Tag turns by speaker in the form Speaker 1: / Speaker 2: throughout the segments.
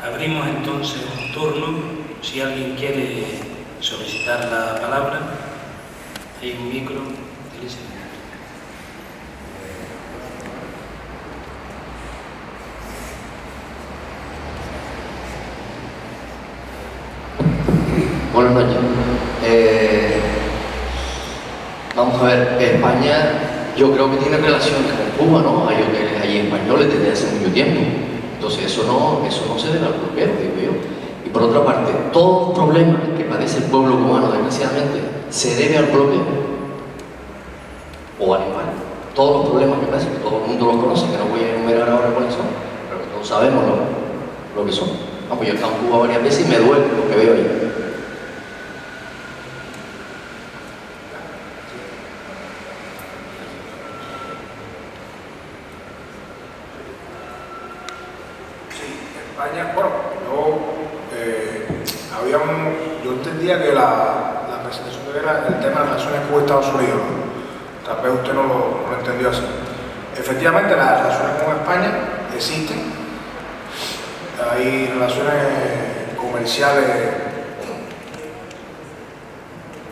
Speaker 1: Abrimos entonces un turno. Si alguien quiere solicitar la palabra, hay un micro.
Speaker 2: Buenas noches. Vamos a ver, España yo creo que tiene relación con Cuba, ¿no? Hay hoteles allí españoles desde hace mucho tiempo. Entonces eso no se debe al bloqueo, digo yo. Y por otra parte, todo problema que padece el pueblo cubano, desgraciadamente, se debe al bloqueo o al igual. Todos los problemas que pasan, que todo el mundo los conoce, que no voy a enumerar ahora cuáles son, pero que todos sabemos lo que son. Vamos, yo he estado en Cuba varias veces y me duele lo que veo ahí.
Speaker 3: España, bueno, yo entendía que la presentación era el tema de relaciones Cuba-Estados Unidos. Tal vez usted no lo entendió así. Efectivamente, las relaciones con España existen. Hay relaciones comerciales,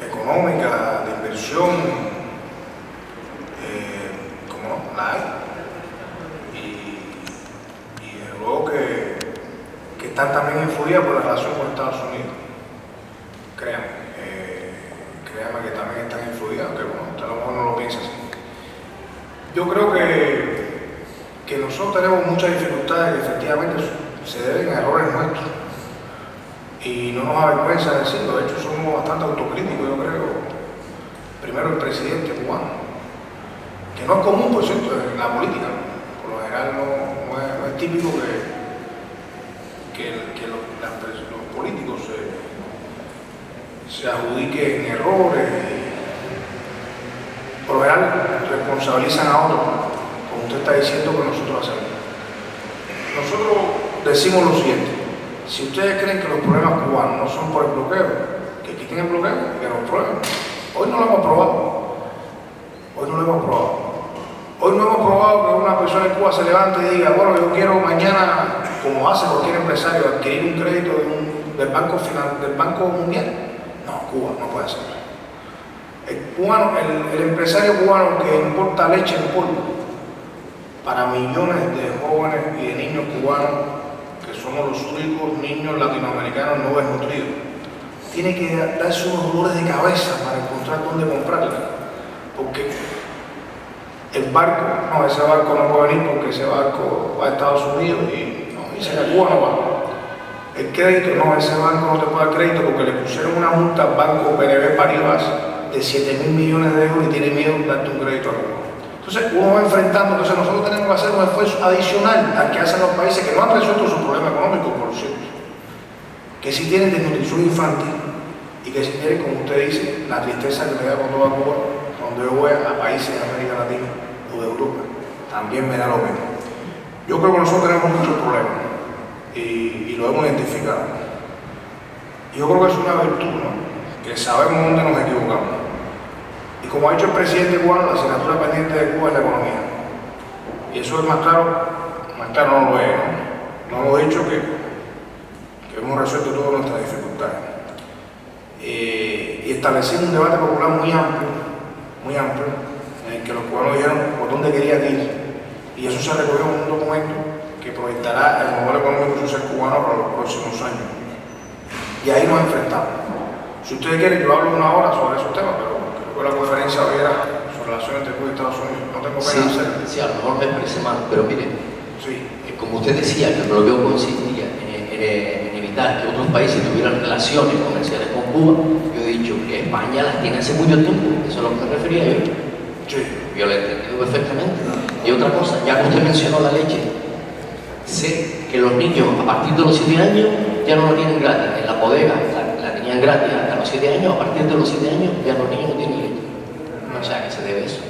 Speaker 3: económicas, de inversión, como no, la hay. Y luego que están también influidas por la relación con Estados Unidos. Créanme que también están influidas, aunque bueno, usted a lo mejor no lo piensa así. Yo creo que nosotros tenemos muchas dificultades que efectivamente se deben a errores nuestros. Y no nos avergüenza decirlo, de hecho somos bastante autocríticos, yo creo. Primero el presidente cubano, que no es común, por cierto, en la política. Por lo general no es típico que los políticos se adjudiquen errores y por lo general responsabilizan a otros, como usted está diciendo que nosotros hacemos. Nosotros decimos lo siguiente: si ustedes creen que los problemas cubanos no son por el bloqueo, que quiten el bloqueo y que nos prueben. Hoy no lo hemos probado. Hoy no hemos probado que una persona en Cuba se levante y diga, bueno, yo quiero mañana, como hace cualquier empresario, adquirir un crédito del Banco Mundial. No, Cuba no puede hacerlo. El empresario cubano que importa leche en polvo para millones de jóvenes y de niños cubanos, que somos los únicos niños latinoamericanos no desnutridos, tiene que darse unos dolores de cabeza para encontrar dónde comprarla. Porque el barco, no, ese barco no puede venir porque ese barco va a Estados Unidos y dice que Cuba no va. El crédito, no, ese banco no te puede dar crédito porque le pusieron una multa al banco BNP Paribas de 7.000 millones de euros y tiene miedo de darte un crédito a Cuba. Entonces uno va enfrentando, entonces nosotros tenemos que hacer un esfuerzo adicional al que hacen los países que no han resuelto su problema económico, por cierto, que sí tienen desnutrición infantil y que si tienen, como usted dice, la tristeza que me da cuando va a Cuba, cuando yo voy a países de América Latina o de Europa, también me da lo mismo. Yo creo que nosotros tenemos muchos problemas y lo hemos identificado. Y yo creo que es una virtud, ¿no? Que sabemos dónde nos equivocamos. Y como ha dicho el presidente cubano, la asignatura pendiente de Cuba es la economía. Y eso es más claro no lo es, ¿no? No lo he dicho que hemos resuelto todas nuestras dificultades. Y establecimos un debate popular muy amplio, en el que los cubanos dijeron por dónde querían ir. Y eso se recogió en un documento que proyectará el modelo económico y social cubano para los próximos años. Y ahí nos enfrentamos. Si ustedes quieren, yo hablo una hora sobre esos temas, pero creo que la conferencia hoy era sobre relaciones entre Cuba y Estados Unidos. No tengo pena hacerlo.
Speaker 2: Sí, a lo mejor me expresé mal, pero mire,
Speaker 3: sí.
Speaker 2: Como usted decía, que el bloqueo consistía en evitar que otros países tuvieran relaciones comerciales con Cuba, yo he dicho que España las tiene hace mucho tiempo, eso es a lo que me refería yo.
Speaker 3: Sí.
Speaker 2: Yo lo he entendido perfectamente. Y otra cosa, ya que usted mencionó la leche, sé que los niños a partir de los 7 años ya no la tienen gratis. En la bodega la tenían gratis hasta los 7 años, a partir de los 7 años ya los niños no tienen leche. O sea, ¿a qué se debe eso?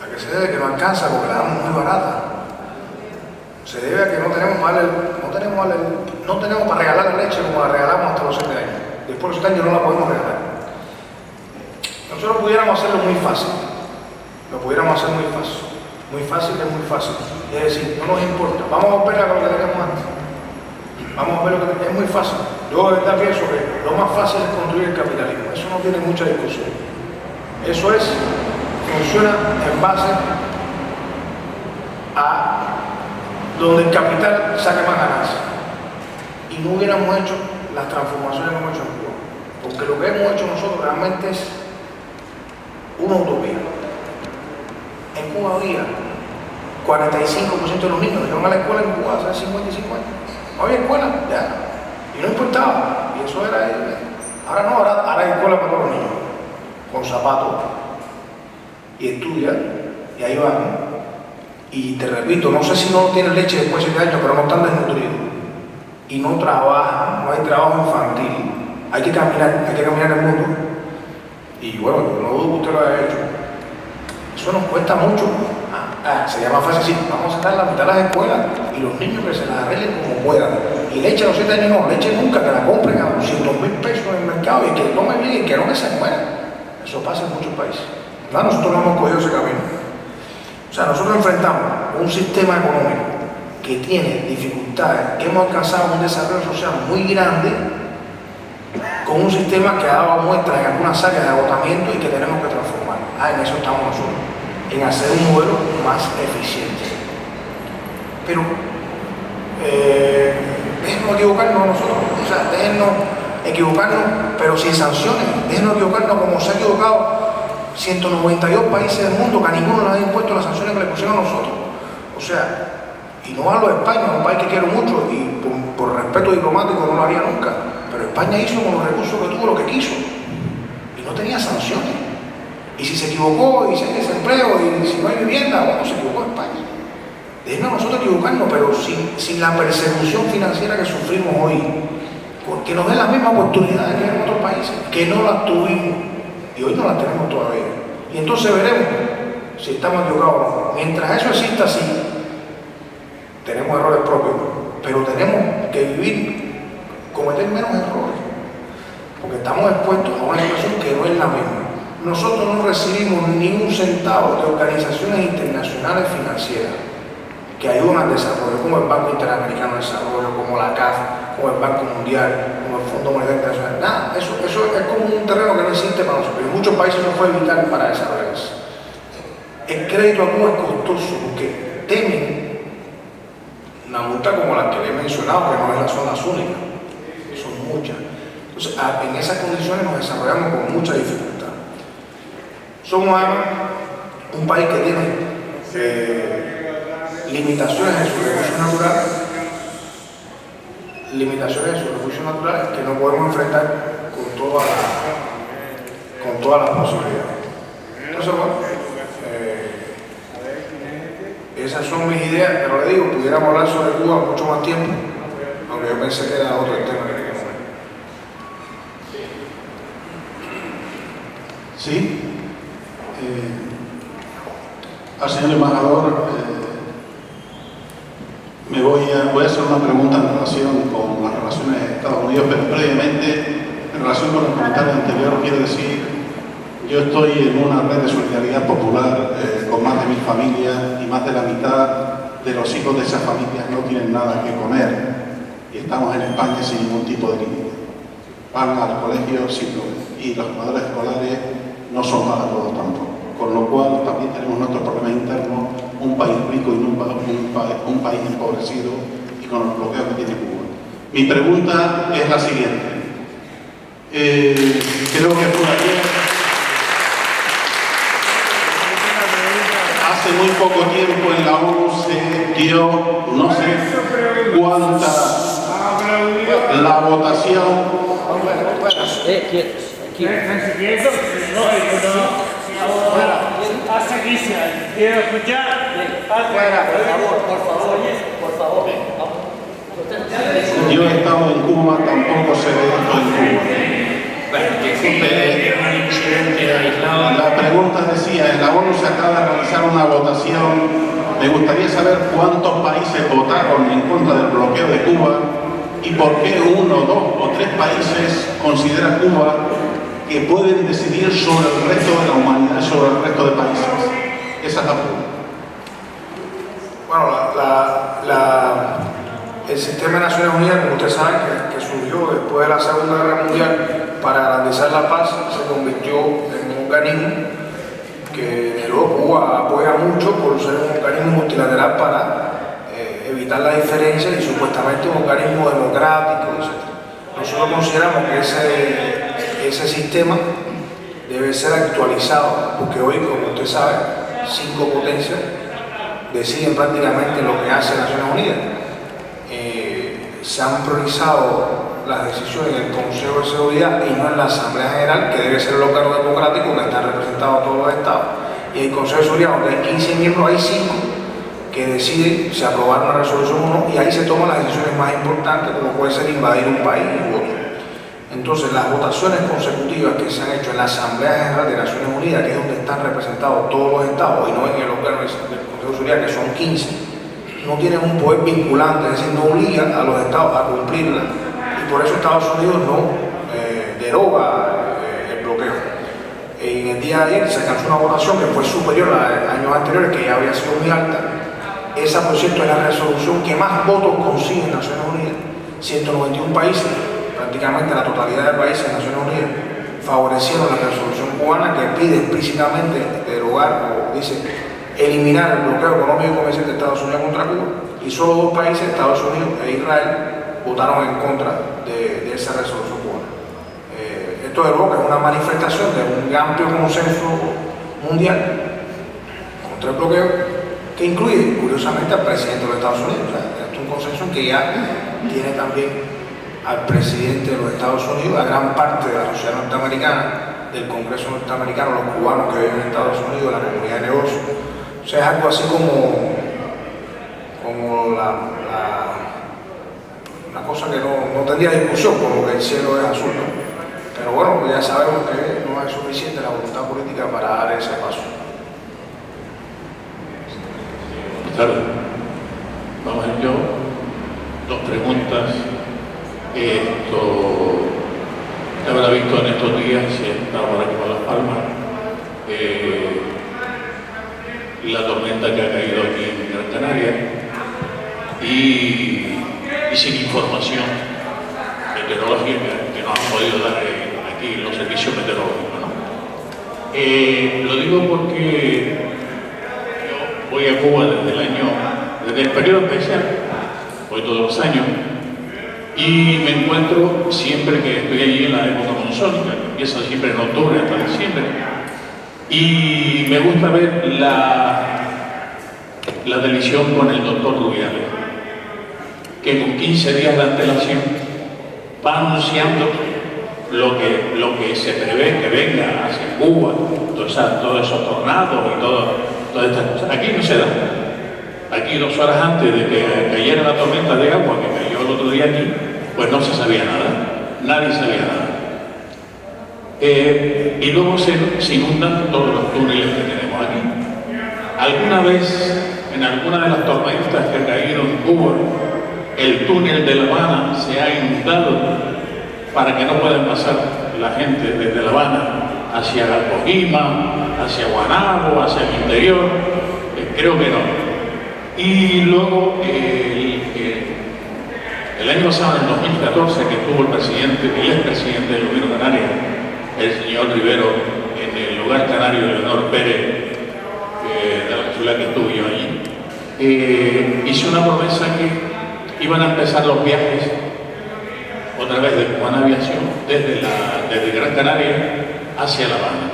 Speaker 3: ¿A qué se debe? Que no alcanza porque la damos muy barata. Se debe a que no tenemos para regalar la leche como la regalamos hasta los 7 años. Después de los 7 años no la podemos regalar. Nosotros pudiéramos hacerlo muy fácil. Lo pudiéramos hacer muy fácil. Muy fácil es muy fácil. Es decir, no nos importa. Vamos a volver a lo que teníamos antes. Vamos a ver lo que es muy fácil. Yo de verdad pienso que lo más fácil es construir el capitalismo. Eso no tiene mucha discusión. Eso es, funciona en base a donde el capital saque más ganancias. Y no hubiéramos hecho las transformaciones que hemos hecho en Cuba. Porque lo que hemos hecho nosotros realmente es una utopía. En Cuba había 45% de los niños que iban a la escuela en Cuba hace 55 años. No había escuela, ya. Y no importaba. Y eso era... Ahora no, ahora hay escuela para todos los niños. Con zapatos. Y estudian. Y ahí van. Y te repito, no sé si no tienen leche después de 7 años, pero no están desnutridos. Y no trabajan, no hay trabajo infantil. Hay que caminar el mundo. Y bueno, no dudo que usted lo haya hecho. Eso nos cuesta mucho. Sería más fácil decir, vamos a sacar la mitad de las escuelas y los niños que se las arreglen como puedan. Y leche a los 7 años no, leche nunca, que la compren a 200.000 pesos en el mercado y que tome bien y que no que se muera. Eso pasa en muchos países. No, nosotros no hemos cogido ese camino. O sea, nosotros enfrentamos un sistema económico que tiene dificultades, que hemos alcanzado un desarrollo social muy grande, con un sistema que ha dado muestras en algunas áreas de agotamiento y que tenemos que transformar. En eso estamos nosotros, en hacer un modelo más eficiente. Pero déjennos equivocarnos nosotros, o sea, déjennos equivocarnos, pero sin sanciones, déjennos equivocarnos como se ha equivocado 192 países del mundo, que a ninguno le han impuesto las sanciones que le pusieron a nosotros. O sea, y no hablo de España, un país que quiero mucho y por respeto diplomático no lo haría nunca, pero España hizo con los recursos que tuvo lo que quiso y no tenía sanciones. Y si se equivocó y si hay desempleo y si no hay vivienda, bueno, se equivocó España. Déjenos nosotros equivocarnos, pero sin la persecución financiera que sufrimos hoy, porque nos den las mismas oportunidades que en otros países, que no las tuvimos. Y hoy no las tenemos todavía. Y entonces veremos si estamos equivocados o no. Mientras eso exista así, tenemos errores propios, pero tenemos que cometer menos errores, porque estamos expuestos a una situación que no es la misma. Nosotros no recibimos ni un centavo de organizaciones internacionales financieras que ayudan al desarrollo, como el Banco Interamericano de Desarrollo, como la CAF, como el Banco Mundial, como el Fondo Monetario Internacional. Nada, eso es como un terreno que no existe para nosotros. En muchos países no fue vital para desarrollarse. El crédito a Cuba es costoso porque temen una multa como la que le he mencionado, que no es las zonas únicas, son muchas. Entonces, en esas condiciones nos desarrollamos con mucha dificultad. Somos además un país que tiene limitaciones en sus recursos naturales, que no podemos enfrentar con todas las posibilidades. Entonces, bueno, esas son mis ideas, pero le digo, pudiéramos hablar sobre Cuba mucho más tiempo, aunque yo pensé que era otro el tema que queríamos ver.
Speaker 4: Sí. Al señor embajador, voy a hacer una pregunta en relación con las relaciones de Estados Unidos, pero previamente, en relación con el comentario anterior, quiero decir, yo estoy en una red de solidaridad popular con más de 1000 familias y más de la mitad de los hijos de esas familias no tienen nada que comer y estamos en España sin ningún tipo de límite. Van al colegio y los comedores escolares no son para todos tampoco. Con lo cual también tenemos nuestros problemas internos, un país rico y un país empobrecido y con los bloqueos que tiene Cuba. Mi pregunta es la siguiente. Creo que fue ayer, hace muy poco tiempo en la ONU se dio, no sé cuánta, la votación.
Speaker 5: Hasta aquí se quiero escuchar. Por favor.
Speaker 4: Yo he estado en Cuba, tampoco sé de esto en Cuba.
Speaker 1: Un incidente aislado.
Speaker 4: La pregunta decía, en la ONU se acaba de realizar una votación. Me gustaría saber cuántos países votaron en contra del bloqueo de Cuba y por qué 1, 2 o 3 países considera Cuba que pueden decidir sobre el resto de la humanidad, sobre el resto de países. Esa es la pregunta.
Speaker 3: Bueno, el sistema de Naciones Unidas, como usted sabe, que surgió después de la Segunda Guerra Mundial para garantizar la paz, se convirtió en un organismo que de luego Cuba apoya mucho por ser un organismo multilateral para evitar la diferencia y supuestamente un organismo democrático, etc. Nosotros consideramos que ese sistema debe ser actualizado, porque hoy, como usted sabe, 5 potencias deciden prácticamente lo que hace Naciones Unidas. Se han priorizado las decisiones en el Consejo de Seguridad y no en la Asamblea General, que debe ser el órgano democrático donde están representados todos los estados. Y en el Consejo de Seguridad, donde hay 15 miembros, hay 5 que deciden si aprobar una resolución o no, y ahí se toman las decisiones más importantes, como puede ser invadir un país u otro. Entonces, las votaciones consecutivas que se han hecho en la Asamblea General de Naciones Unidas, que es donde están representados todos los estados, y no en el órgano del Consejo de Seguridad, que son 15, no tienen un poder vinculante, es decir, no obligan a los estados a cumplirla, y por eso Estados Unidos no deroga el bloqueo. En el día de ayer se alcanzó una votación que fue superior a años anteriores, que ya había sido muy alta. Esa, por cierto, es la resolución que más votos consigue en Naciones Unidas. 191 países, prácticamente la totalidad de países en Naciones Unidas, favorecieron la resolución cubana que pide explícitamente derogar o dice eliminar el bloqueo económico y comercial de Estados Unidos contra Cuba, y solo 2 países, Estados Unidos e Israel, votaron en contra de esa resolución cubana. Esto de luego que es una manifestación de un amplio consenso mundial contra el bloqueo, que incluye, curiosamente, al presidente de los Estados Unidos. O sea, esto es un consenso que ya tiene también al presidente de los Estados Unidos, a gran parte de la sociedad norteamericana, del Congreso norteamericano, los cubanos que viven en Estados Unidos, la comunidad de negocios. O sea, es algo así como una cosa que no tendría discusión, como que el cielo es azul, ¿no? Pero bueno, pues ya sabemos que no es suficiente la voluntad política para dar ese paso.
Speaker 6: Buenas tardes. Vamos a ver, yo 2 preguntas. Te habrá visto en estos días, si estaba por aquí por Las Palmas, la tormenta que ha caído aquí en Gran Canaria y sin información meteorológica que nos han podido dar aquí los servicios meteorológicos, ¿no? Lo digo porque yo voy a Cuba desde el periodo especial, voy todos los años, y me encuentro siempre que estoy allí en la época monzónica, que empieza siempre en octubre hasta diciembre, y me gusta ver la televisión con el doctor Rubiales, que con 15 días de antelación va anunciando lo que se prevé que venga hacia Cuba, todos esos tornados y todas estas cosas. Aquí no se da. Aquí 2 horas antes de que cayera la tormenta de agua que cayó el otro día aquí, pues no se sabía nada, nadie sabía nada. Y luego se inundan todos los túneles que tenemos aquí. Alguna vez, en alguna de las tormentas que cayeron en Cuba, el túnel de La Habana se ha inundado para que no puedan pasar la gente desde La Habana hacia Cojima, hacia Guanabo, hacia el interior. Creo que no. Y luego, el año pasado, en 2014, que estuvo el expresidente del gobierno canario, el señor Rivero, en el lugar canario de Leonor Pérez, de la ciudad que estuve yo allí, hizo una promesa que iban a empezar los viajes otra vez de Cubana Aviación desde Gran Canaria hacia La Habana.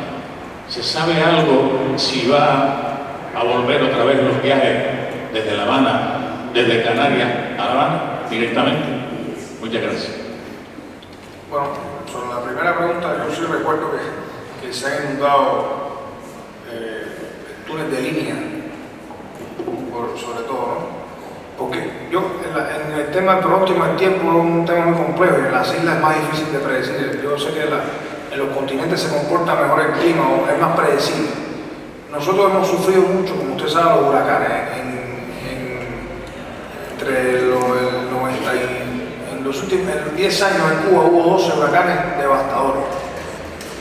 Speaker 6: ¿Se sabe algo si va a volver otra vez los viajes desde La Habana, desde Canarias a La Habana directamente? Muchas gracias.
Speaker 3: Bueno, sobre la primera pregunta, yo sí recuerdo que se han inundado túneles de línea, sobre todo, ¿no? Porque en el tema del pronóstico del tiempo es un tema muy complejo y en las islas es más difícil de predecir. Yo sé que en los continentes se comporta mejor el clima o es más predecible. Nosotros hemos sufrido mucho, como usted sabe, los huracanes. Entre los 90 y en los últimos 10 años en Cuba hubo 12 huracanes devastadores.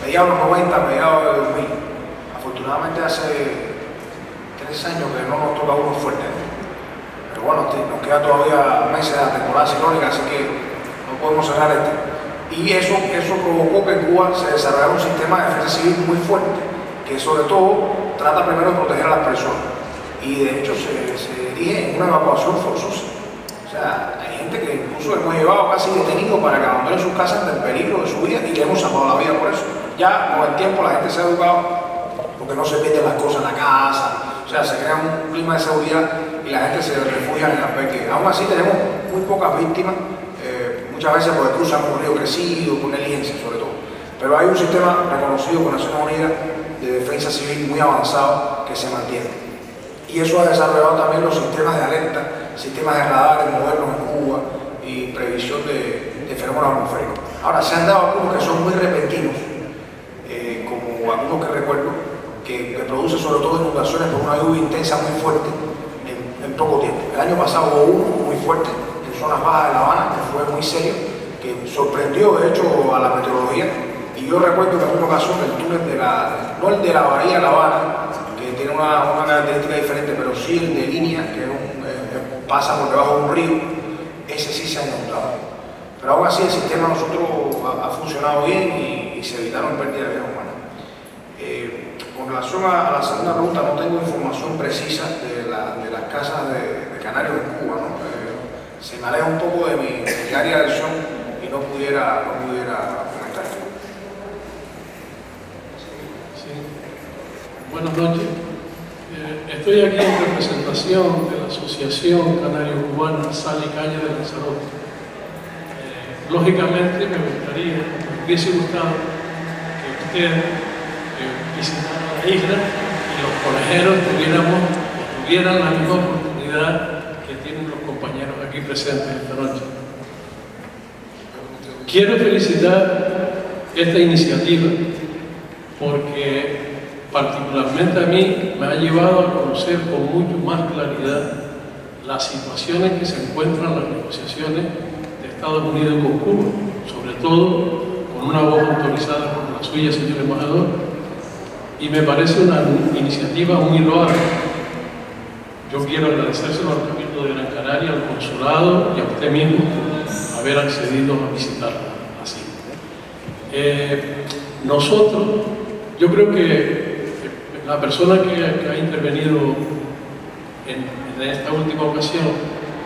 Speaker 3: Mediados de los 90, mediados de 2000. Afortunadamente hace 3 años que no nos toca uno fuerte, ¿no? pero bueno, nos queda todavía meses de la temporada ciclónica, así que no podemos cerrar y eso provocó que en Cuba se desarrollara un sistema de defensa civil muy fuerte, que sobre todo trata primero de proteger a las personas, y de hecho se dirige en una evacuación forzosa. O sea, hay gente que incluso hemos llevado casi detenido para que abandonen sus casas ante el peligro de su vida y le hemos salvado la vida por eso. Ya con el tiempo la gente se ha educado porque no se pierden las cosas en la casa, o sea, se crea un clima de seguridad y la gente se refugia en albergues. Aún así tenemos muy pocas víctimas, muchas veces porque cruzan un río crecido, por negligencia sobre todo. Pero hay un sistema reconocido por Naciones Unidas de defensa civil muy avanzado que se mantiene. Y eso ha desarrollado también los sistemas de alerta, sistemas de radares modernos en Cuba y previsión de fenómenos atmosféricos. Ahora, se han dado algunos que son muy repentinos, como algunos que recuerdo, que produce sobre todo inundaciones por una lluvia intensa muy fuerte en poco tiempo. El año pasado hubo uno muy fuerte en zonas bajas de La Habana, que fue muy serio, que sorprendió de hecho a la meteorología. Y yo recuerdo que en una ocasión el túnel no el de la bahía de La Habana, que tiene una característica diferente, pero sí el de línea, que pasa por debajo de un río, ese sí se ha inundado. Pero aún así el sistema nosotros ha funcionado bien y se evitaron pérdidas de vidas humanas. Con relación a la segunda pregunta, no tengo información precisa de las casas de canarios en Cuba, ¿no? Se me aleja un poco de mi área de acción y no pudiera comentar.
Speaker 7: Sí. Buenas noches. Estoy aquí en representación de la Asociación Canario-Cubana Sal y Caña de Lanzarote. Lógicamente me hubiese gustado que usted visitara la isla y los conejeros tuvieran la misma oportunidad que tienen los compañeros aquí presentes esta noche. Quiero felicitar esta iniciativa porque particularmente a mí me ha llevado a conocer con mucho más claridad las situaciones que se encuentran en las negociaciones de Estados Unidos con Cuba, sobre todo con una voz autorizada como la suya, señor embajador, y me parece una iniciativa muy loable. Yo quiero agradecérselo al Cabildo de Gran Canaria, al consulado y a usted mismo por haber accedido a visitarla así. Nosotros, yo creo que la persona que ha intervenido en esta última ocasión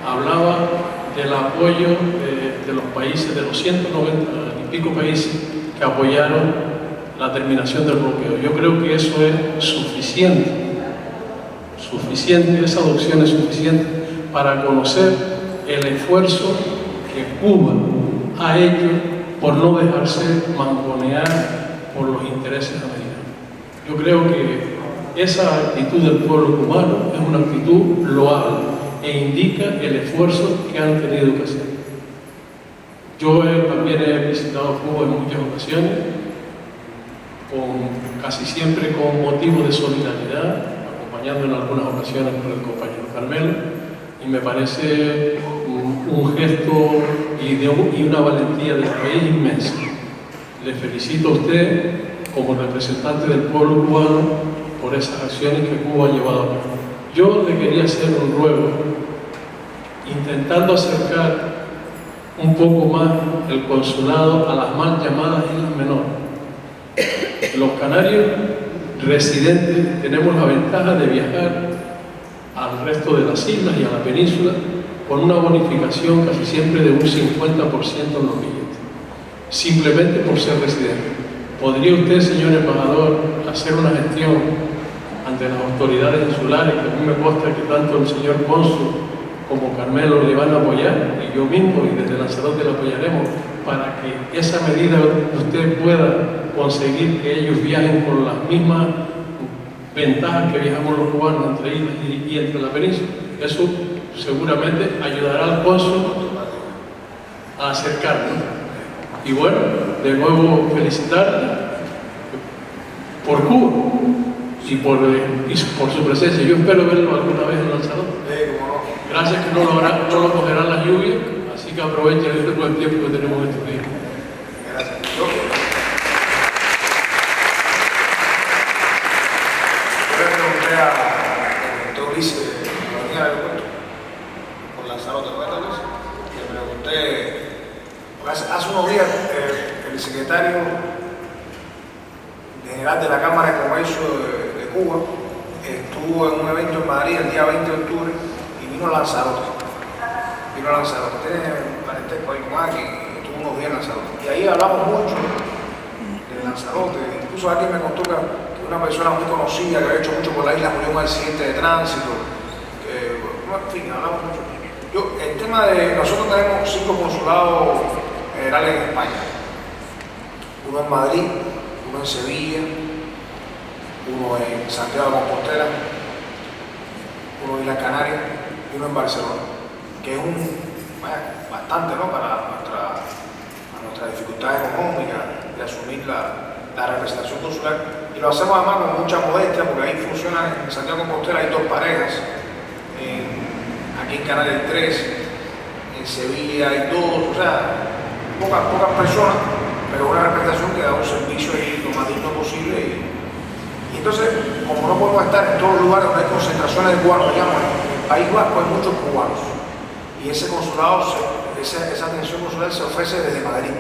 Speaker 7: hablaba del apoyo de los países, de los 190 y pico países que apoyaron la terminación del bloqueo. Yo creo que eso es suficiente, esa adopción es suficiente para conocer el esfuerzo que Cuba ha hecho por no dejarse mangonear por los intereses americanos. Yo creo que esa actitud del pueblo cubano es una actitud loable e indica el esfuerzo que han tenido que hacer. Yo también he visitado Cuba en muchas ocasiones, casi siempre con motivo de solidaridad, acompañando en algunas ocasiones por el compañero Carmelo, y me parece un gesto y una valentía del país inmensa. Le felicito a usted como representante del pueblo cubano por esas acciones que Cuba ha llevado a cabo. Yo le quería hacer un ruego, intentando acercar un poco más el consulado a las mal llamadas islas menores. Los canarios residentes tenemos la ventaja de viajar al resto de las islas y a la península con una bonificación casi siempre de un 50% en los billetes, simplemente por ser residente. ¿Podría usted, señor embajador, hacer una gestión ante las autoridades insulares, que a mí me consta que tanto el señor cónsul como Carmelo le van a apoyar, y yo mismo y desde Lanzarote le apoyaremos, para que esa medida usted pueda conseguir que ellos viajen con las mismas ventajas que viajamos los cubanos entre islas y entre la península? Eso seguramente ayudará al cónsul a acercarnos. Y bueno, de nuevo felicitarle por Cuba y por su presencia. Yo espero verlo alguna vez en Lanzarote. Gracias que no lo cogerán las lluvias, así que aprovechen el buen tiempo que tenemos estos días.
Speaker 3: Gracias. Yo le pregunté al doctor Lice, al aeropuerto, Hace unos días el secretario general de la Cámara de Comercio de Cuba estuvo en un evento en Madrid el día 20 de octubre y vino a Lanzarote. Tiene parentesco ahí con alguien, estuvo unos días en Lanzarote. Y ahí hablamos mucho de Lanzarote. Incluso alguien me contó que una persona muy conocida que había hecho mucho por la isla murió en un accidente de tránsito. En fin, hablamos mucho. El tema de nosotros tenemos 5 consulados generales en España. Uno en Madrid, uno en Sevilla, uno en Santiago de Compostela, uno en Islas Canarias y uno en Barcelona, que es bastante, ¿no?, para nuestra dificultad económica de asumir la representación consular, y lo hacemos además con mucha modestia porque ahí funciona, en Santiago de Compostela hay 2 parejas, aquí en Canarias hay 3, en Sevilla hay 2, o sea, pocas personas, pero una representación que da un servicio ahí lo más digno posible. Y entonces, como no podemos estar en todos los lugares donde hay concentraciones de cubanos, digamos, en el País Vasco hay muchos cubanos, y ese consulado, esa atención consular se ofrece desde Madrid.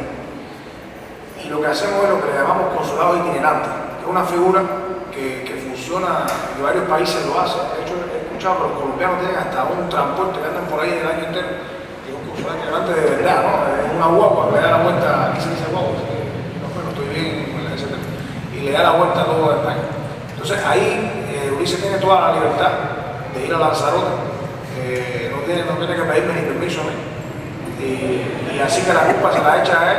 Speaker 3: Y lo que hacemos es lo que le llamamos consulado itinerante, que es una figura que funciona en varios países, lo hace. De hecho, he escuchado que los colombianos tienen hasta un transporte que andan por ahí el año entero, que es un consulado itinerante de verdad, ¿no? Es una guagua que le da la vuelta, aquí se dice guagua, así que no estoy bien en ese tema, y le da la vuelta a todo España. Entonces ahí Ulises tiene toda la libertad de ir a Lanzarote, no tiene que pedirme ni permiso a mí. Y así que la culpa se la echa a él.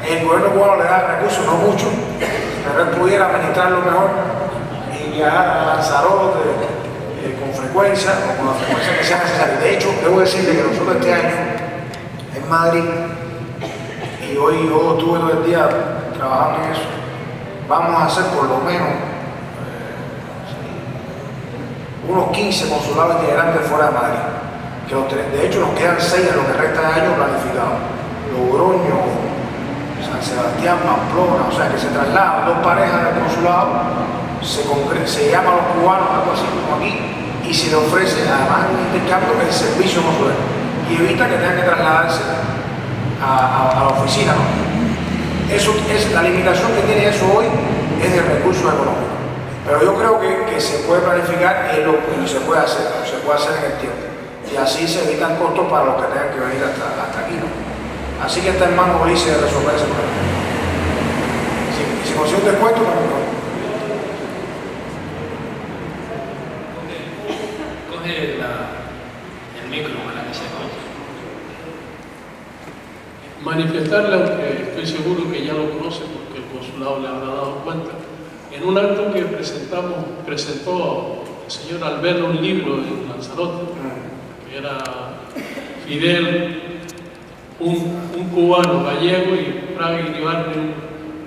Speaker 3: El gobierno cubano le da recursos, no mucho, pero él pudiera administrarlo mejor y viajar a Lanzarote con frecuencia o con la frecuencia que sea necesaria. De hecho, debo decirle que nosotros este año en Madrid, y hoy yo estuve todo el día trabajando en eso, vamos a hacer por lo menos unos 15 consulados itinerantes fuera de Madrid. De hecho, nos quedan 6 en lo que resta de año planificados. Logroño, San Sebastián, Pamplona, o sea que se trasladan 2 parejas del consulado, se llama a los cubanos, algo así como aquí, y se le ofrece además un intercambio el servicio consular. Y evita que tengan que trasladarse a la oficina, ¿no? Eso es la limitación que tiene eso hoy, es de recursos económicos. Pero yo creo que se puede planificar y se puede hacer en el tiempo. Y así se evitan costos para los que tengan que venir hasta aquí, ¿no? Así que está en manos Ulises de resolver ese problema. Si consigue un descuento, no.
Speaker 1: Coge el micro para que se escuche.
Speaker 7: Manifestarle, aunque estoy seguro que ya lo conoce porque el consulado le habrá dado cuenta, en un acto que presentó el señor Alberto un libro en Lanzarote, que era Fidel, un cubano gallego, y Praga y Iribarne,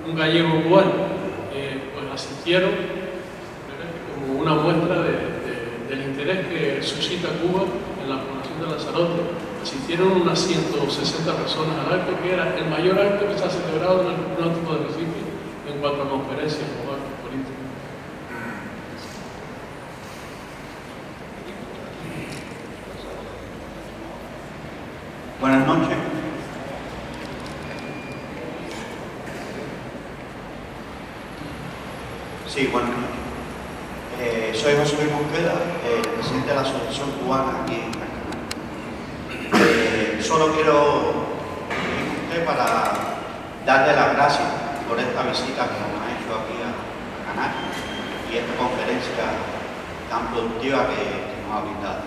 Speaker 7: un gallego cubano, pues asistieron como una muestra del interés que suscita Cuba en la población de Lanzarote. Asistieron unas 160 personas al acto, que era el mayor acto que se ha celebrado en el Náutico de Recife en cuanto a conferencias o actos políticos.
Speaker 8: Buenas noches. Sí, buenas noches. Soy José Luis Mosqueda, presidente de la Asociación Cubana aquí en Canarias. Solo quiero ir con usted para darle las gracias por esta visita que nos ha hecho aquí a Canarias y esta conferencia tan productiva que nos ha brindado.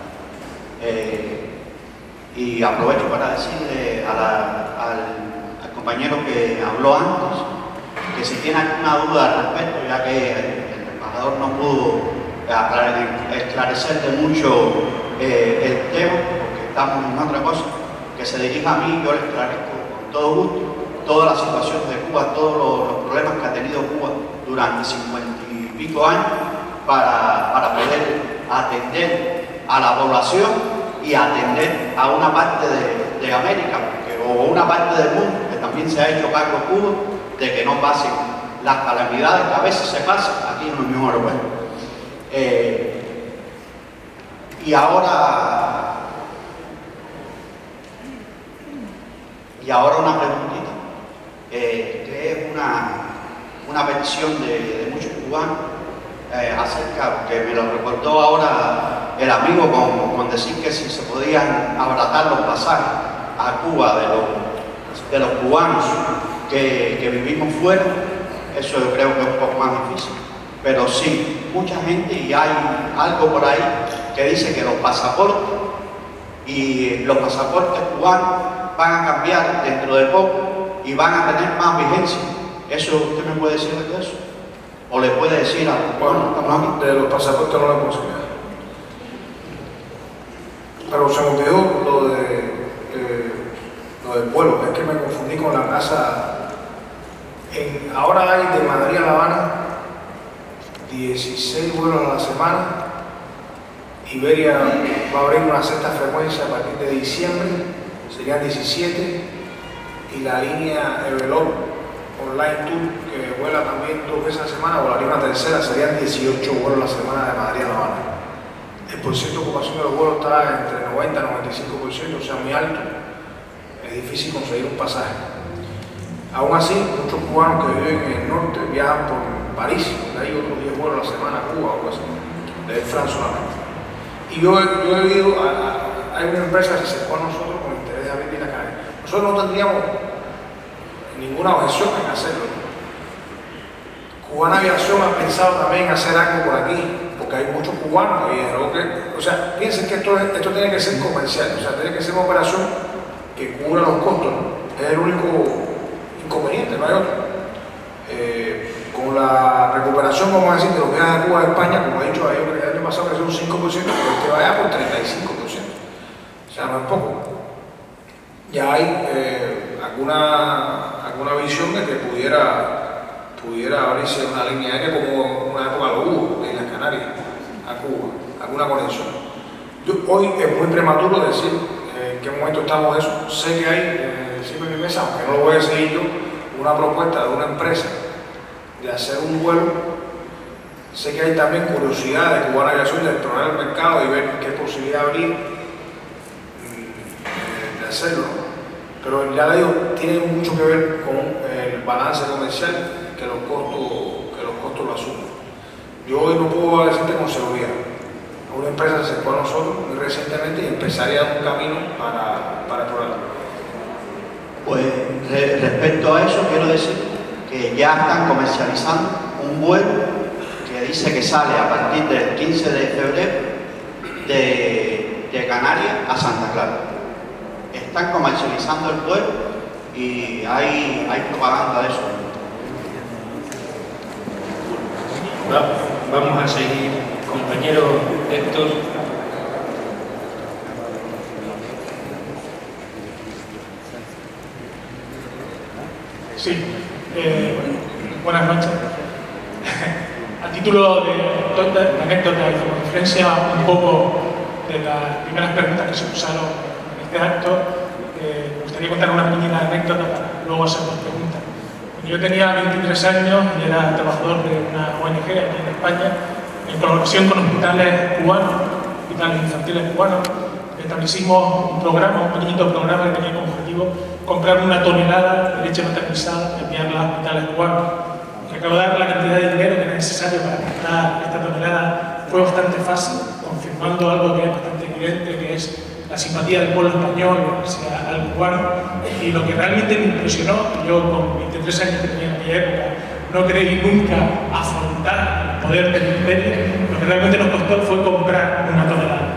Speaker 8: Y aprovecho para decirle al compañero que habló antes que si tiene alguna duda al respecto, ya que el embajador no pudo esclarecer de mucho el tema, porque estamos en otra cosa, que se dirija a mí, yo le esclarezco con todo gusto toda la situación de Cuba, todos los problemas que ha tenido Cuba durante 50 y pico años para poder atender a la población y atender a una parte de América, o una parte del mundo que también se ha hecho cargo Cuba de que no pasen las calamidades que a veces se pasan aquí en la Unión Europea. Y ahora Y ahora una preguntita, que es una petición de muchos cubanos acerca, que me lo recordó ahora el amigo con decir que si se podían abaratar los pasajes a Cuba de los cubanos que vivimos fuera. Eso yo creo que es un poco más difícil, pero sí, mucha gente, y hay algo por ahí que dice que los pasaportes cubanos van a cambiar dentro de poco y van a tener más vigencia. ¿Eso usted me puede decir de eso? ¿O le puede decir a
Speaker 3: Bueno, de los pasaportes no le puedo decir nada. Pero se me olvidó lo del vuelo, es que me confundí con la casa. Ahora hay de Madrid a La Habana 16 vuelos a la semana. Iberia va a abrir una sexta frecuencia a partir de diciembre, serían 17, y la línea Evelop Online Tour, que vuela también 2 veces a la semana, volaría una tercera, serían 18 vuelos a la semana de Madrid a La Habana. El porcentaje de ocupación de los vuelos está entre 90 y 95%, o sea, muy alto. Es difícil conseguir un pasaje. Aún así, muchos cubanos que viven en el norte viajan por París, donde hay otros 10 vuelos a la semana a Cuba o algo así, de Air France solamente. Y yo he ido hay una empresa que se acercó a nosotros con interés de abrir la calle. Nosotros no tendríamos ninguna objeción en hacerlo. Cubana Aviación ha pensado también hacer algo por aquí, porque hay muchos cubanos y o sea, piensen que esto tiene que ser comercial, o sea, tiene que ser una operación que cubra los costos, ¿no? Es el único inconveniente, no hay otro. Con la recuperación, vamos a decir, de los viajes de Cuba a España, como he dicho, el año pasado creció un 5%, pero este vaya por 35%. O sea, no es poco. Ya hay alguna visión de que pudiera abrirse una línea aérea como una época lo hubo en las Canarias, a Cuba, alguna conexión. Hoy es muy prematuro decir en qué momento estamos eso. Sé que hay, encima de mi mesa, aunque no lo voy a seguir yo, una propuesta de una empresa de hacer un vuelo. Sé que hay también curiosidad de Cubana Aviación de explorar el mercado y ver qué posibilidad habría de hacerlo, ¿no? Pero ya le digo, tiene mucho que ver con el balance comercial que los costos lo asumen. Yo hoy no puedo decirte con seguridad. Una empresa se acercó a nosotros muy recientemente y empezaría un camino para explorarlo.
Speaker 8: Pues respecto a eso quiero decir que ya están comercializando un vuelo que dice que sale a partir del 15 de febrero de Canarias a Santa Clara. Están comercializando el vuelo y hay propaganda de eso.
Speaker 1: Vamos a seguir, compañero Héctor.
Speaker 9: Sí, buenas noches. A título de anécdota y como referencia un poco de las primeras preguntas que se usaron en este acto, me gustaría contar una pequeña anécdota para luego hacer dos preguntas. Yo tenía 23 años y era trabajador de una ONG aquí en España, en colaboración con hospitales cubanos, hospitales infantiles cubanos. Establecimos un pequeñito programa que tenía como objetivo comprar 1 tonelada de leche maternizada y enviarla a hospitales cubanos. Recaudar la cantidad de dinero que era necesario para comprar esta tonelada fue bastante fácil, confirmando algo que es bastante evidente, que es la simpatía del pueblo español hacia al cubano. Y lo que realmente me impresionó, yo con 23 años que tenía en aquella época, no creí nunca afrontar el poder del imperio, lo que realmente nos costó fue comprar 1 tonelada.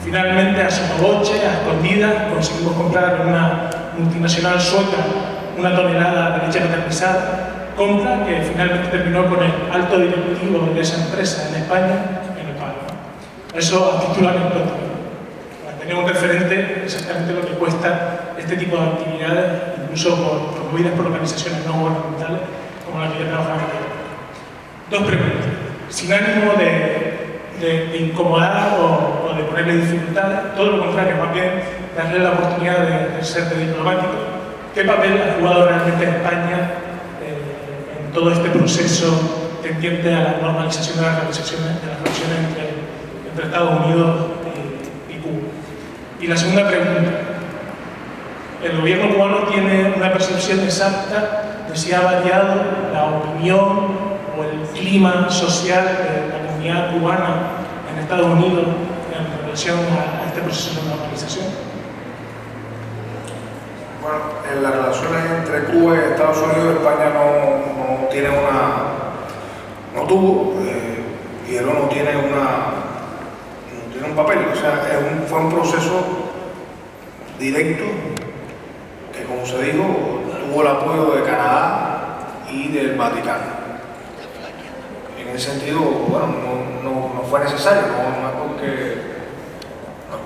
Speaker 9: Finalmente, a sotoboche, a escondidas, conseguimos comprar en una multinacional sueca 1 tonelada de leche maternizada, compra que finalmente terminó con el alto directivo de esa empresa en España en el paro. Eso a título anecdótico. Para tener un referente exactamente lo que cuesta este tipo de actividades, incluso promovidas por organizaciones no gubernamentales como la que yo trabajaba aquí. Dos preguntas. Sin ánimo de incomodar o de ponerle dificultades, todo lo contrario, más bien darle la oportunidad de ser diplomático. ¿Qué papel ha jugado realmente España en todo este proceso tendiente a la normalización de las relaciones entre Estados Unidos y Cuba? Y la segunda pregunta, el gobierno cubano tiene una percepción exacta de si ha variado la opinión o el clima social de la comunidad cubana en Estados Unidos en relación a este proceso de normalización?
Speaker 3: Bueno, en las relaciones entre Cuba y Estados Unidos, España no tiene no tuvo y él no tiene un papel, o sea, fue un proceso directo que, como se dijo, tuvo el apoyo de Canadá y del Vaticano. En ese sentido, bueno, no fue necesario, no es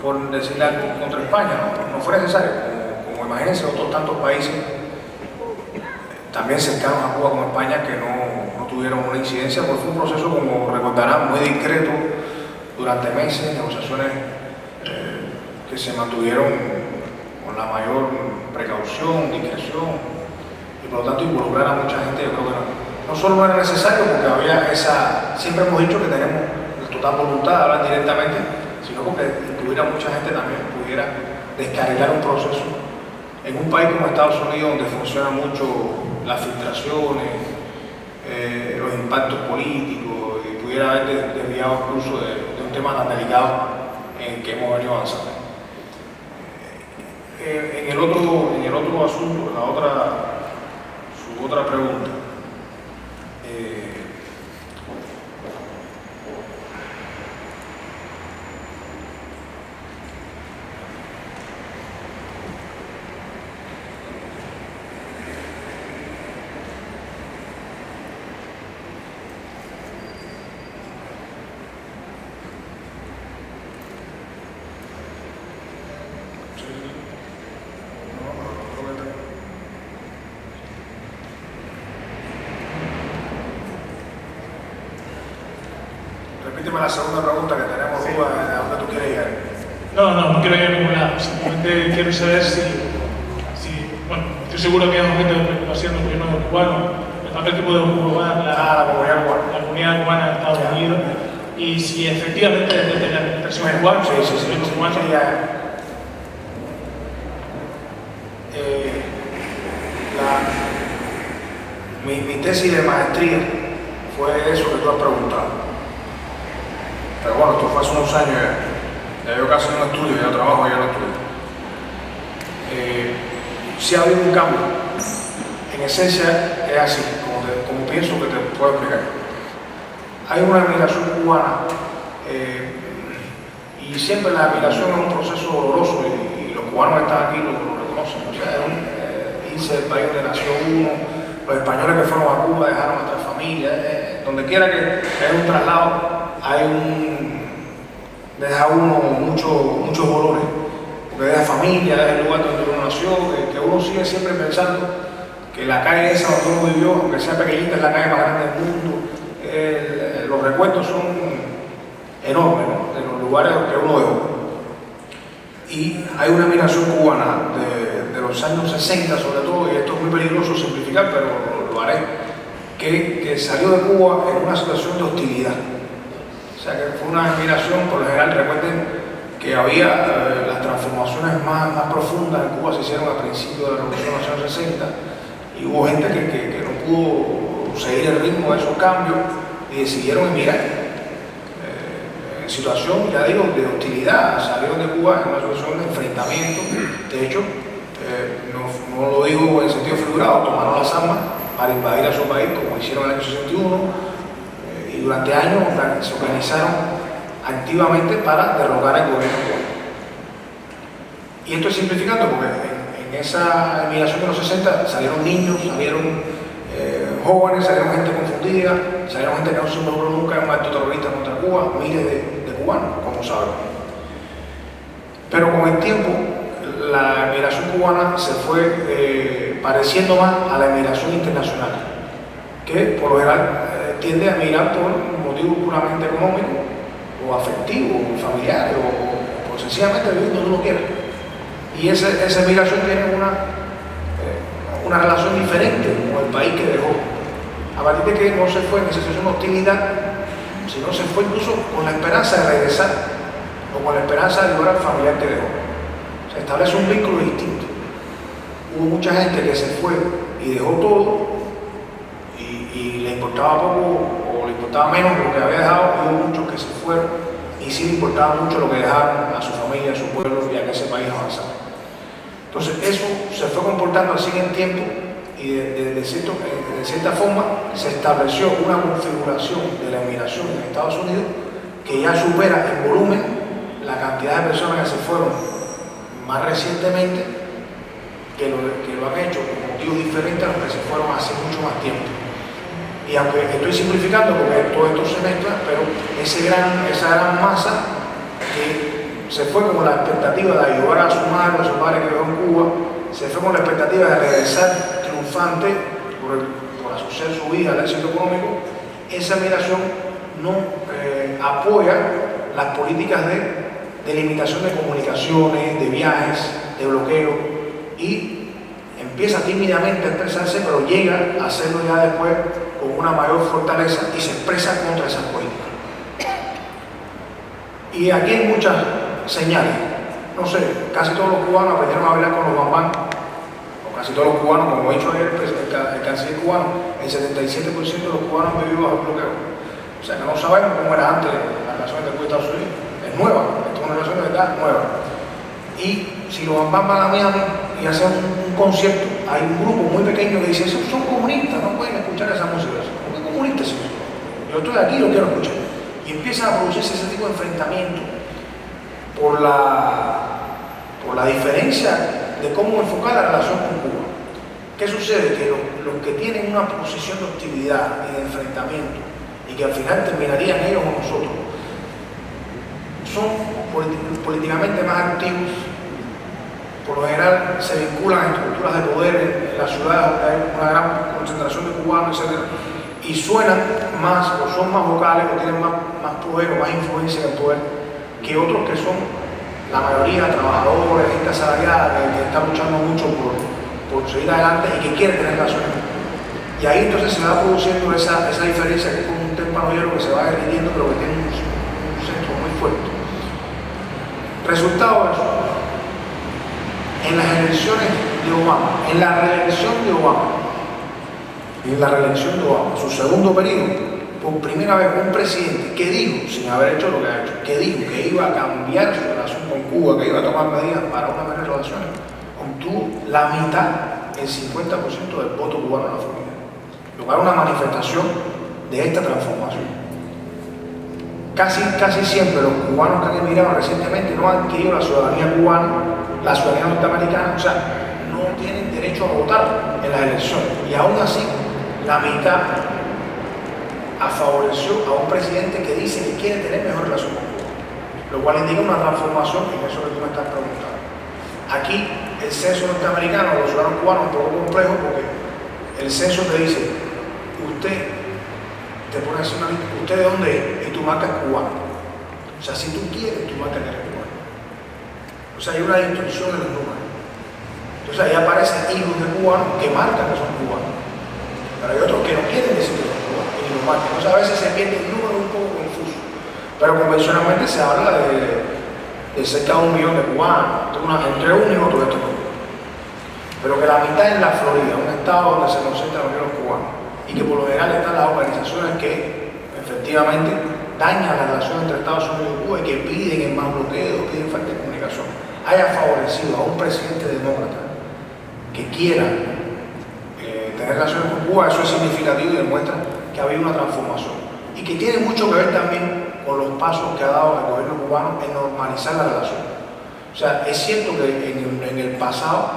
Speaker 3: por decirle algo contra España, no fue necesario. Como imagínense, otros tantos países también cercanos a Cuba como España que no tuvieron una incidencia, porque fue un proceso, como recordarán, muy discreto durante meses, negociaciones que se mantuvieron con la mayor precaución, discreción, y por lo tanto involucrar a mucha gente. Yo creo que no solo no era necesario, porque había siempre hemos dicho que tenemos total voluntad de hablar directamente, sino porque incluir a mucha gente también pudiera descarrilar un proceso en un país como Estados Unidos, donde funcionan mucho las filtraciones, los impactos políticos, y pudiera haber desviado incluso de un tema tan delicado en el que hemos venido avanzando. En el otro asunto, su otra pregunta, repíteme la segunda pregunta que tenemos, sí. ¿A dónde tú quieres llegar?
Speaker 9: No quiero ir a ningún lado. Simplemente quiero saber si bueno, estoy seguro que es objeto de preocupación del gobierno cubano, el papel que puede jugar la comunidad cubana en Estados Unidos, y si efectivamente desde la administración cubana,
Speaker 3: mi tesis de maestría fue eso que tú has preguntado. Pero bueno, esto fue hace unos años ya yo casi no estudio, ya trabajo, ya no estudio. Sí ha habido un cambio. En esencia es así, como pienso que te puedo explicar. Hay una migración cubana y siempre la migración es un proceso doloroso y los cubanos que están aquí lo reconocen. O sea, irse del país donde nació uno, los españoles que fueron a Cuba dejaron a nuestra familia, donde quiera que haya un traslado, deja uno muchos dolores, porque deja familia, deja el lugar donde uno nació, que uno sigue siempre pensando que la calle esa donde uno vivió, aunque sea pequeñita, es la calle más grande del mundo. Los recuerdos son enormes, ¿no?, de los lugares que uno dejó. Y hay una migración cubana de los años 60 sobre todo, y esto es muy peligroso simplificar, pero lo haré, que salió de Cuba en una situación de hostilidad. O sea, que fue una migración, por lo general, recuerden que había las transformaciones más profundas en Cuba se hicieron a principios de la Revolución de los años 60, y hubo gente que no pudo seguir el ritmo de esos cambios y decidieron emigrar. En situación, ya digo, de hostilidad, salieron de Cuba en una situación de enfrentamiento. De hecho, no lo digo en sentido figurado, tomaron las armas para invadir a su país, como hicieron en el año 61, y durante años se organizaron activamente para derrocar al gobierno cubano. Y esto es simplificando, porque en esa emigración de los 60 salieron niños, salieron jóvenes, salieron gente confundida, salieron gente que no se involucró nunca en un acto terrorista contra Cuba, miles de cubanos, como saben. Pero con el tiempo, la emigración cubana se fue pareciendo más a la emigración internacional, que por lo general tiende a emigrar por motivos puramente económicos o afectivos, o familiares, o sencillamente vivir donde uno quiera. Y esa emigración tiene una relación diferente con el país que dejó. A partir de que no se fue en esa situación de hostilidad, sino se fue incluso con la esperanza de regresar o con la esperanza de ayudar al familiar que dejó. Se establece un vínculo distinto. hubo mucha gente que se fue y dejó todo y le importaba poco o le importaba menos lo que había dejado, y hubo muchos que se fueron y sí le importaba mucho lo que dejaron a su familia, a su pueblo y a que ese país avanzara. Entonces eso se fue comportando así en el tiempo y de cierta forma se estableció una configuración de la inmigración en Estados Unidos que ya supera en volumen la cantidad de personas que se fueron más recientemente, que lo han hecho por motivos diferentes a los que se fueron hace mucho más tiempo. Y aunque estoy simplificando porque todo esto se mezcla, pero esa gran masa que se fue con la expectativa de ayudar a su madre, a su padre que quedó en Cuba, se fue con la expectativa de regresar triunfante por asociar su vida al éxito económico, esa migración no apoya las políticas de limitación de comunicaciones, de viajes, de bloqueo, y empieza tímidamente a expresarse, pero llega a hacerlo ya después con una mayor fortaleza y se expresa contra esas políticas. Y aquí hay muchas señales. No sé, casi todos los cubanos aprendieron a bailar con los bambán, o casi todos los cubanos, como he dicho ayer, el canciller cubano, el 77% de los cubanos han vivido bajo el bloqueo. O sea, que no sabemos cómo era antes la relación de Cuba y Estados Unidos. Es nueva, es una relación de verdad nueva. Y si los bambán van a Miami y hacen un concierto, hay un grupo muy pequeño que dice, esos son comunistas, no pueden escuchar esa música. ¿Por qué comunistas? Yo estoy aquí y lo quiero escuchar. Y empieza a producirse ese tipo de enfrentamiento por la diferencia de cómo enfocar la relación con Cuba. ¿Qué sucede? Que los que tienen una posición de hostilidad y de enfrentamiento, y que al final terminarían ellos o nosotros, son políticamente más activos, por lo general se vinculan a estructuras de poder en las ciudades donde hay una gran concentración de cubanos, etc. Y suenan más, o son más vocales, o tienen más poder, o más influencia en el poder, que otros que son la mayoría trabajadores, gente asalariada, que está luchando mucho por seguir adelante y que quiere tener relaciones. Y ahí entonces se va produciendo esa diferencia, que es como un témpano hielo que se va derritiendo, pero que tiene un centro muy fuerte. Resultado de eso, en las elecciones de Obama, en la reelección de Obama, su segundo periodo, por primera vez un presidente que dijo, sin haber hecho lo que ha hecho, que dijo que iba a cambiar su relación con Cuba, que iba a tomar medidas para una mejor relación, obtuvo la mitad, el 50% del voto cubano en la Florida, lo cual es una manifestación de esta transformación. Casi siempre los cubanos que han emigrado recientemente no han adquirido la ciudadanía cubana, la ciudadanía norteamericana, o sea, no tienen derecho a votar en las elecciones. Y aún así, la mitad favoreció a un presidente que dice que quiere tener mejor relación con Cuba, lo cual indica una transformación en eso que tú me estás preguntando. Aquí, el censo norteamericano, los ciudadanos cubanos, es un poco complejo porque el censo te dice, usted te pone así una lista, ¿usted de dónde es? Y tú marcas cubano. O sea, si tú quieres, tú marcas que eres cubano. O sea, hay una distorsión en los números. Entonces ahí aparecen hijos de cubanos que marcan que son cubanos. Pero hay otros que no quieren decir que son cubanos y lo marcan. Entonces a veces se pierde el número un poco confuso. Pero convencionalmente se habla de cerca de 1 millón de cubanos, entre uno y otro de estos números. Pero que la mitad es la Florida, un estado donde se concentran los cubanos. Y que por lo general están las organizaciones que efectivamente dañan la relación entre Estados Unidos y Cuba y que piden más bloqueo, piden falta de comunicación, haya favorecido a un presidente demócrata que quiera tener relaciones con Cuba. Eso es significativo y demuestra que ha habido una transformación y que tiene mucho que ver también con los pasos que ha dado el gobierno cubano en normalizar la relación. O sea, es cierto que en el pasado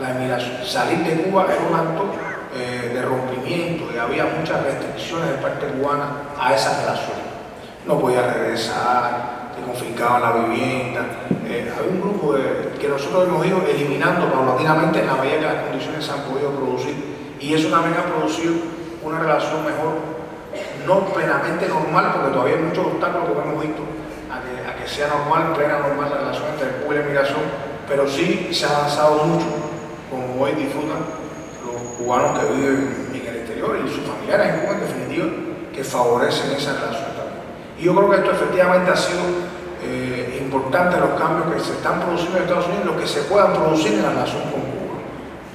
Speaker 3: la emigración, salir de Cuba era un acto de rompimiento, y había muchas restricciones de parte cubana a esa relación. No podía regresar, te confiscaban la vivienda. Había un grupo que nosotros hemos ido eliminando paulatinamente en la medida que las condiciones se han podido producir, y eso también ha producido una relación mejor, no plenamente normal, porque todavía hay muchos obstáculos que hemos visto a que sea normal, plena normal la relación entre Cuba y la inmigración, pero sí se ha avanzado mucho, como hoy disfrutan cubanos que viven en el exterior y sus familiares en Cuba, en definitiva, que favorecen esa relación también. Y yo creo que esto efectivamente ha sido importante, los cambios que se están produciendo en Estados Unidos, los que se puedan producir en la relación con Cuba.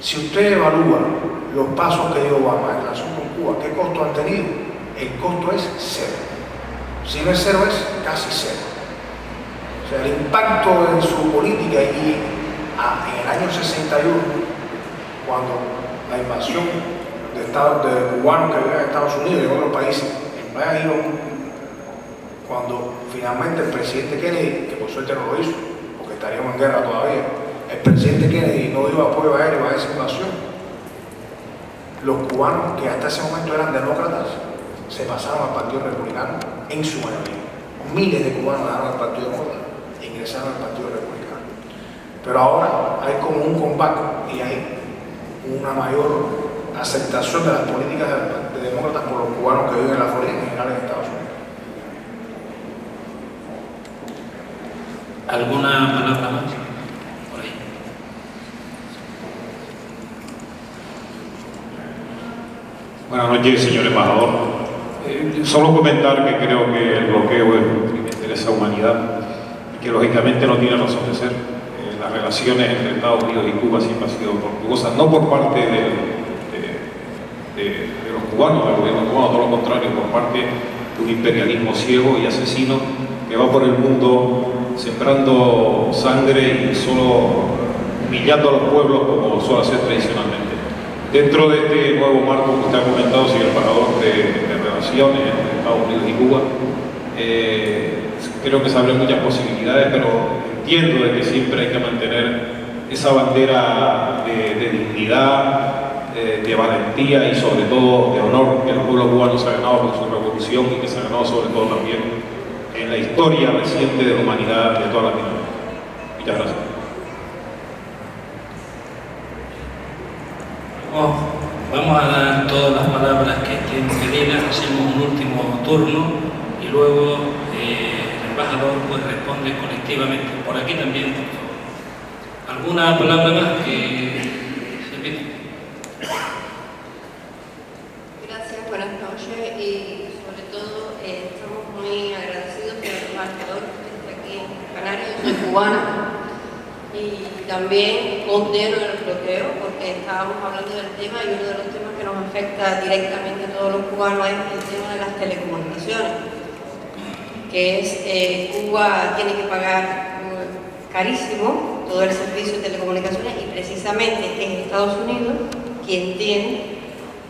Speaker 3: Si usted evalúa los pasos que dio Obama en relación con Cuba, ¿qué costo han tenido? El costo es cero. Si no es cero, es casi cero. O sea, el impacto en su política y en el año 61, cuando la invasión de cubanos que vivían en Estados Unidos y en otros países, en Playa Girón, cuando finalmente el presidente Kennedy, que por suerte no lo hizo, porque estaríamos en guerra todavía, el presidente Kennedy no dio apoyo aéreo a esa invasión, los cubanos que hasta ese momento eran demócratas se pasaron al Partido Republicano en su mayoría. Miles de cubanos dejaron el Partido Demócrata e ingresaron al Partido Republicano. Pero ahora hay como un comeback y hay una mayor aceptación de las políticas de demócratas por los cubanos que viven en la Florida y en general en Estados Unidos.
Speaker 1: ¿Alguna palabra más? Por ahí.
Speaker 6: Buenas noches, señor embajador. Solo comentar que creo que el bloqueo es un crimen de lesa humanidad y que lógicamente no tiene razón de ser. Las relaciones entre Estados Unidos y Cuba siempre han sido tortuosas, no por parte de los cubanos, del gobierno cubano, todo lo contrario, por parte de un imperialismo ciego y asesino que va por el mundo sembrando sangre y solo humillando a los pueblos como suele hacer tradicionalmente. Dentro de este nuevo marco que usted ha comentado, señor embajador, de relaciones entre Estados Unidos y Cuba, creo que se abren muchas posibilidades, pero entiendo de que siempre hay que mantener esa bandera de dignidad, de valentía y sobre todo de honor que el pueblo cubano se ha ganado con su revolución y que se ha ganado sobre todo también en la historia reciente de la humanidad de toda Latinoamérica. Muchas gracias.
Speaker 1: Vamos a dar todas las palabras que estén pedidas, hacemos un último turno y luego el embajador pues responde colectivamente. Por aquí también, por favor. ¿Alguna palabra más que se pide?
Speaker 10: Gracias, buenas noches y sobre todo estamos muy agradecidos por el embajador que está aquí en Canarias. Yo soy cubana y también condeno el bloqueo porque estábamos hablando del tema y uno de los temas que nos afecta directamente a todos los cubanos es el tema de las telecomunicaciones, que es Cuba tiene que pagar carísimo todo el servicio de telecomunicaciones y precisamente es Estados Unidos quien tiene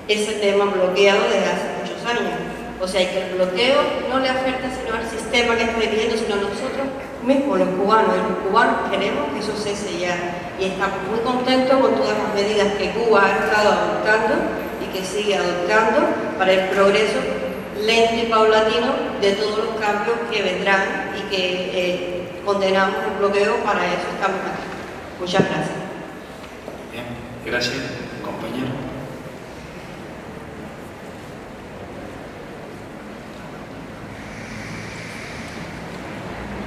Speaker 10: ese tema bloqueado desde hace muchos años. O sea que el bloqueo no le afecta sino al sistema que está viviendo, sino a nosotros mismos, los cubanos. Y los cubanos queremos que eso cese ya. Y estamos muy contentos con todas las medidas que Cuba ha estado adoptando y que sigue adoptando para el progreso lento y paulatino de todos los cambios que vendrán y que condenamos el bloqueo, para eso estamos aquí. Muchas gracias.
Speaker 1: Bien, gracias, compañero.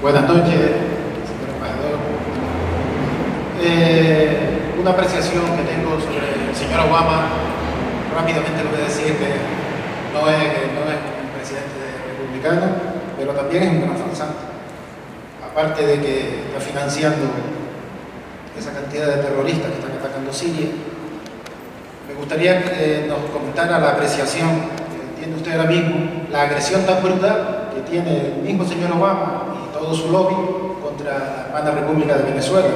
Speaker 11: Buenas noches, señor embajador. Una apreciación que tengo sobre el señor Obama, rápidamente le voy a decir que no es un presidente republicano, pero también es un gran farsante. Aparte de que está financiando esa cantidad de terroristas que están atacando Siria, me gustaría que nos comentara la apreciación que tiene usted ahora mismo, la agresión tan brutal que tiene el mismo señor Obama todo su lobby contra la hermana República de Venezuela.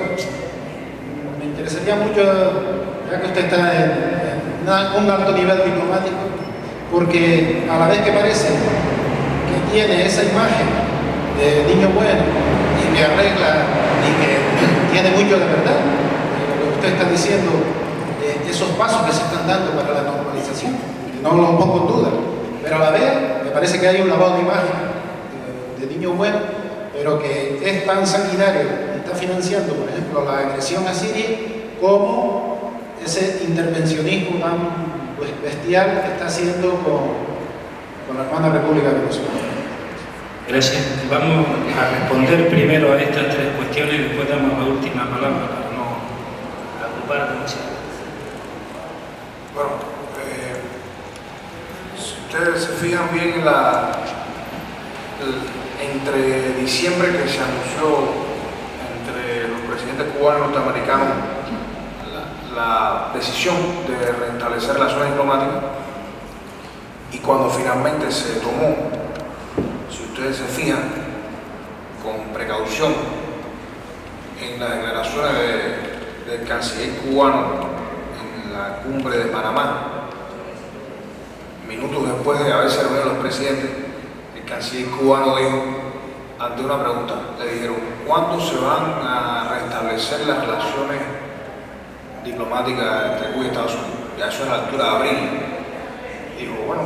Speaker 11: Me interesaría mucho, ya que usted está en un alto nivel diplomático, porque a la vez que parece que tiene esa imagen de niño bueno y que arregla y que tiene mucho de verdad, lo que usted está diciendo, esos pasos que se están dando para la normalización, no lo pongo en duda, pero a la vez me parece que hay un lavado de imagen de niño bueno, pero que es tan sanguinario y está financiando, por ejemplo, la agresión a Siria, como ese intervencionismo tan bestial que está haciendo con la hermana República de Venezuela.
Speaker 1: Gracias. Vamos a responder primero a estas tres cuestiones y después damos la última palabra para no agrupar demasiado.
Speaker 3: Bueno, si ustedes se fijan bien entre diciembre que se anunció entre los presidentes cubanos y norteamericanos la decisión de restablecer relaciones diplomáticas, y cuando finalmente se tomó, si ustedes se fijan, con precaución en las declaraciones del canciller cubano en la cumbre de Panamá, minutos después de haberse reunido los presidentes, el canciller cubano dijo, ante una pregunta, le dijeron, ¿cuándo se van a restablecer las relaciones diplomáticas entre Cuba y Estados Unidos? Ya eso es a la altura de abril. Dijo, bueno,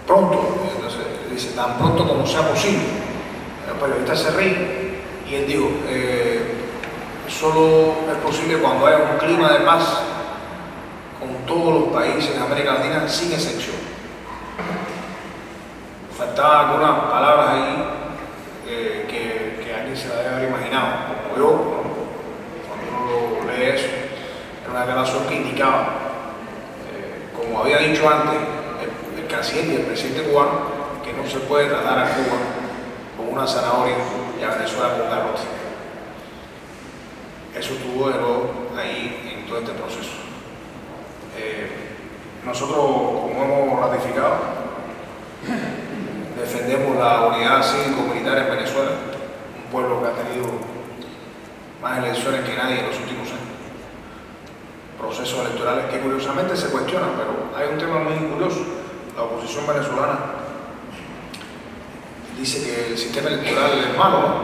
Speaker 3: pronto. Y entonces dice, tan pronto como sea posible. El periodista se ríe y él dijo, solo es posible cuando haya un clima de paz con todos los países de América Latina, sin excepción. Faltaban algunas palabras ahí que alguien se la debe haber imaginado, como yo, ¿no? Cuando uno lee eso, era una declaración que indicaba, como había dicho antes el canciller y el presidente cubano, que no se puede tratar a Cuba con una zanahoria y a Venezuela con garrote. Eso tuvo de nuevo ahí en todo este proceso. Nosotros, como hemos ratificado, defendemos la unidad cívico-militar en Venezuela, un pueblo que ha tenido más elecciones que nadie en los últimos años. Procesos electorales que curiosamente se cuestionan, pero hay un tema muy curioso. La oposición venezolana dice que el sistema electoral es malo, ¿no?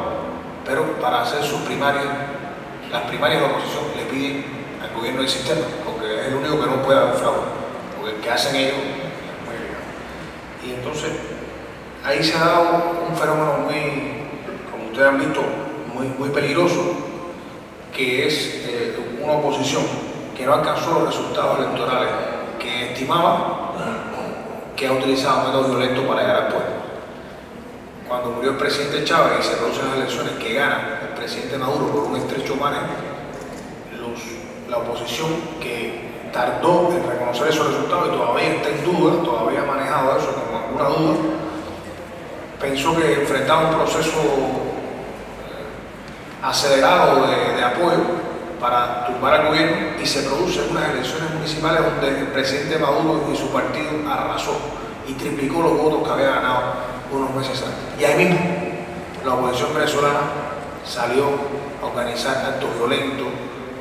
Speaker 3: Pero para hacer sus primarias, las primarias de la oposición le piden al gobierno del sistema, porque es el único que no puede haber fraude, porque el que hacen ellos es muy legal. Y entonces, ahí se ha dado un fenómeno muy, como ustedes han visto, muy peligroso, que es una oposición que no alcanzó los resultados electorales que estimaba, que ha utilizado métodos violentos para llegar al pueblo. Cuando murió el presidente Chávez y se producen las elecciones que gana el presidente Maduro por un estrecho margen, la oposición que tardó en reconocer esos resultados y todavía está en duda, todavía ha manejado eso como alguna duda, pensó que enfrentaba un proceso acelerado de apoyo para tumbar al gobierno y se producen unas elecciones municipales donde el presidente Maduro y su partido arrasó y triplicó los votos que había ganado unos meses antes. Y ahí mismo la oposición venezolana salió a organizar actos violentos,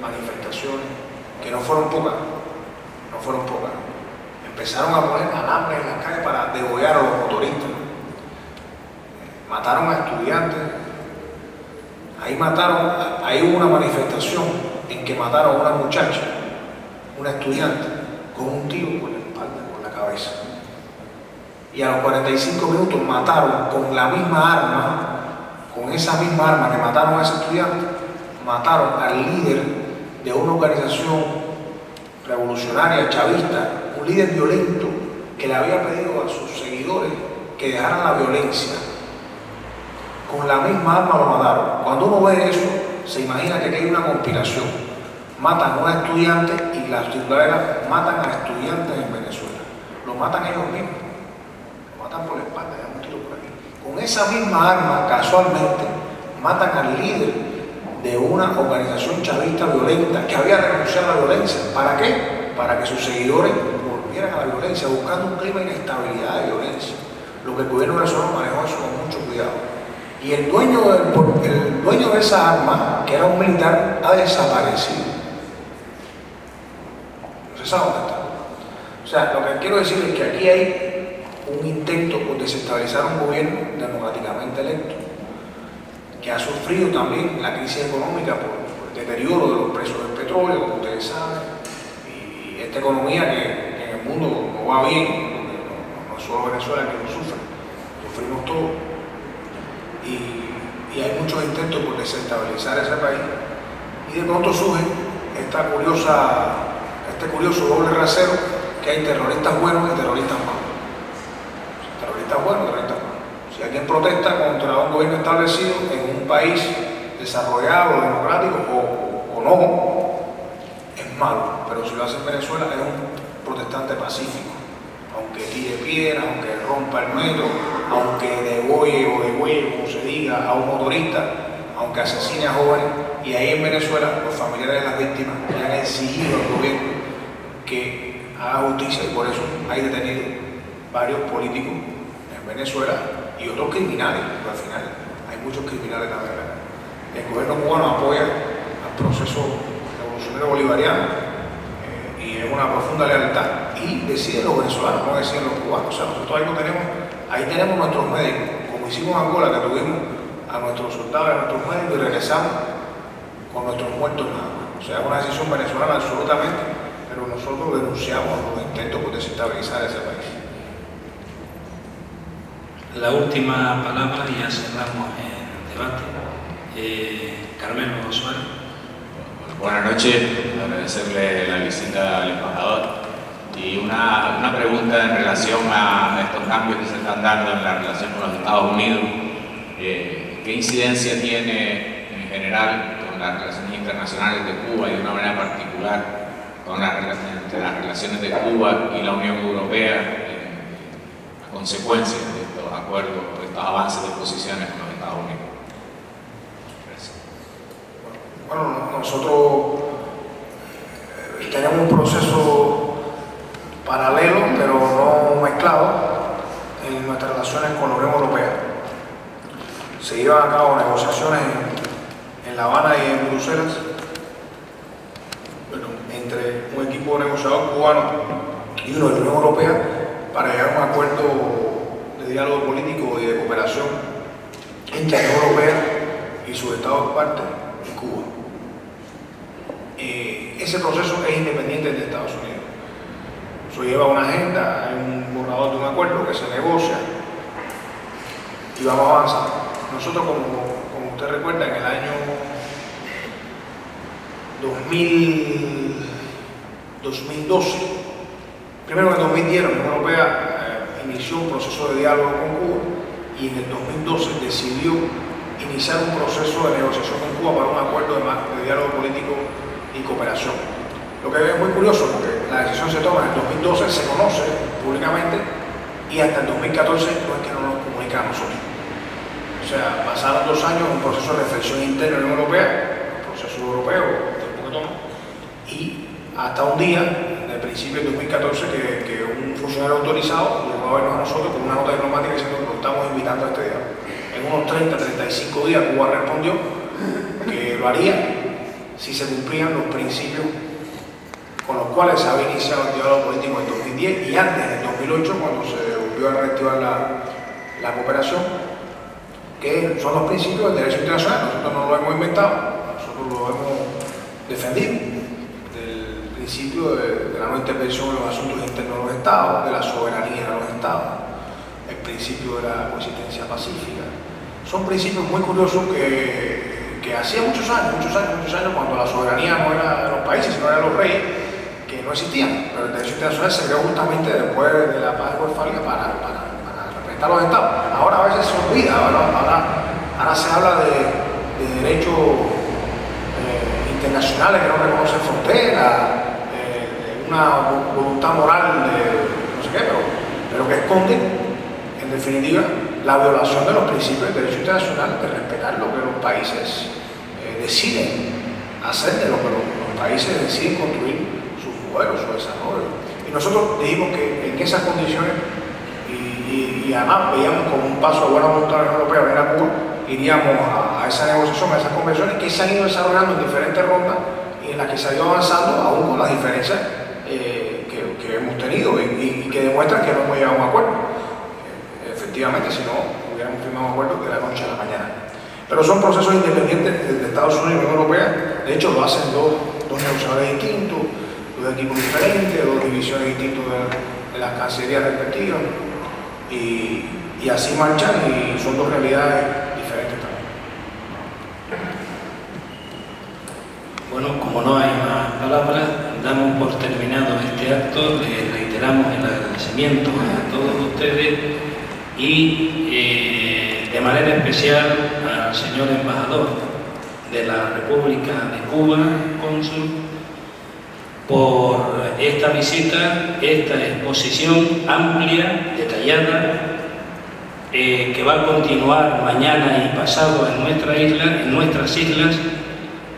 Speaker 3: manifestaciones, que no fueron pocas. Empezaron a poner alambres en las calles para degollar a los motoristas. Mataron a estudiantes. Ahí hubo una manifestación en que mataron a una muchacha, una estudiante, con un tiro por la espalda, por la cabeza. Y a los 45 minutos mataron con la misma arma, con esa misma arma que mataron a ese estudiante, mataron al líder de una organización revolucionaria, chavista, un líder violento que le había pedido a sus seguidores que dejaran la violencia. Con la misma arma lo mataron. Cuando uno ve eso, se imagina que aquí hay una conspiración. Matan a un estudiante y las titulares matan a estudiantes en Venezuela. Lo matan ellos mismos. Lo matan por la espalda, dan un tiro por aquí. Con esa misma arma, casualmente, matan al líder de una organización chavista violenta que había renunciado a la violencia. ¿Para qué? Para que sus seguidores volvieran a la violencia, buscando un clima de inestabilidad, de violencia. Lo que el gobierno venezolano manejó eso con mucho cuidado. Y el dueño de esa arma, que era un militar, ha desaparecido. No se sabe dónde está. O sea, lo que quiero decir es que aquí hay un intento por desestabilizar un gobierno democráticamente electo, que ha sufrido también la crisis económica por el deterioro de los precios del petróleo, como ustedes saben, y esta economía que en el mundo no va bien, porque no es solo Venezuela que lo sufre, sufrimos todos. Y hay muchos intentos por desestabilizar ese país, y de pronto surge este curioso doble rasero, que hay terroristas buenos y terroristas malos. Terroristas buenos y terroristas malos. Si alguien protesta contra un gobierno establecido en un país desarrollado, democrático o no, es malo, pero si lo hace en Venezuela es un protestante pacífico. Aunque tire piedras, aunque rompa el metro, aunque degolle o degüelle, como se diga, a un motorista, aunque asesine a jóvenes, y ahí en Venezuela los familiares de las víctimas le han exigido al gobierno que haga justicia y por eso hay detenidos varios políticos en Venezuela y otros criminales, porque al final hay muchos criminales también. El gobierno cubano apoya al proceso revolucionario bolivariano y es una profunda lealtad y deciden los venezolanos, no deciden los cubanos. O sea, nosotros ahí tenemos nuestros médicos, como hicimos en Angola, que tuvimos a nuestros soldados, a nuestros médicos y regresamos con nuestros muertos nada más. O sea, es una decisión venezolana absolutamente, pero nosotros denunciamos los intentos por desestabilizar ese país.
Speaker 1: La última palabra y ya cerramos el debate. Carmelo Suárez.
Speaker 12: Buenas noches, agradecerle la visita al embajador y una pregunta en relación a estos cambios que se están dando en la relación con los Estados Unidos. ¿Qué incidencia tiene en general con las relaciones internacionales de Cuba y de una manera particular con las relaciones de Cuba y la Unión Europea a consecuencia de estos acuerdos, de estos avances de posiciones con los Estados Unidos? Gracias.
Speaker 3: Bueno, nosotros tenemos un proceso paralelo, pero no mezclado, en nuestras relaciones con la Unión Europea. Se llevan a cabo negociaciones en La Habana y en Bruselas, entre un equipo negociador cubano y uno de la Unión Europea para llegar a un acuerdo de diálogo político y de cooperación entre la Unión Europea y sus estados partes y Cuba. Ese proceso es independiente de Estados Unidos. Eso lleva una agenda, hay un borrador de un acuerdo que se negocia y vamos avanzando. Nosotros, como usted recuerda, en el año 2012, primero en el 2010 la Unión Europea inició un proceso de diálogo con Cuba y en el 2012 decidió iniciar un proceso de negociación con Cuba para un acuerdo de diálogo político y cooperación. Lo que es muy curioso porque la decisión se toma en el 2012, se conoce públicamente y hasta el 2014 no es que no nos comunica a nosotros. O sea, pasaron 2 años un proceso de reflexión interna en la Unión Europea, un proceso europeo, el tiempo que toma, y hasta un día, de principio del 2014, que un funcionario autorizado llegó a vernos a nosotros con una nota diplomática diciendo que lo estamos invitando a este diálogo. En unos 30-35 días Cuba respondió que lo haría si se cumplían los principios con los cuales se había iniciado el diálogo político en 2010 y antes, en 2008, cuando se volvió a reactivar la cooperación, que son los principios del derecho internacional. Nosotros no lo hemos inventado, nosotros lo hemos defendido, del principio de la no intervención en los asuntos internos de los estados, de la soberanía de los estados, el principio de la coexistencia pacífica. Son principios muy curiosos que hacía muchos años, cuando la soberanía no era de los países, sino era de los reyes, que no existían. Pero el derecho internacional se creó justamente después de la paz de Westfalia para representar a los estados. Ahora a veces se olvida, ahora se habla de derechos internacionales que no reconocen fronteras, una voluntad moral de no sé qué, pero que esconden, en definitiva, la violación de los principios del derecho internacional, de respetar lo que los países deciden hacer, de lo que los países deciden construir sus modelos, su desarrollo. Y nosotros dijimos que en esas condiciones, y además veíamos como un paso de buena voluntad de la Unión Europea venir a Cuba, iríamos a esa negociación, a esas convenciones que se han ido desarrollando en diferentes rondas y en las que se ha ido avanzando aún con las diferencias que hemos tenido y que demuestran que no hemos llegado a un acuerdo. Efectivamente, si no, hubiéramos firmado un acuerdo de la noche a la mañana. Pero son procesos independientes de Estados Unidos y la Unión Europea. De hecho, lo hacen dos negociadores distintos, dos equipos diferentes, dos divisiones distintas de las cancillerías respectivas. Y así marchan y son dos realidades diferentes también.
Speaker 1: Bueno, como no hay más palabras, damos por terminado este acto, les reiteramos el agradecimiento a todos ustedes y de manera especial al señor embajador de la República de Cuba, cónsul, por esta visita, esta exposición amplia, detallada, que va a continuar mañana y pasado en nuestra isla, en nuestras islas,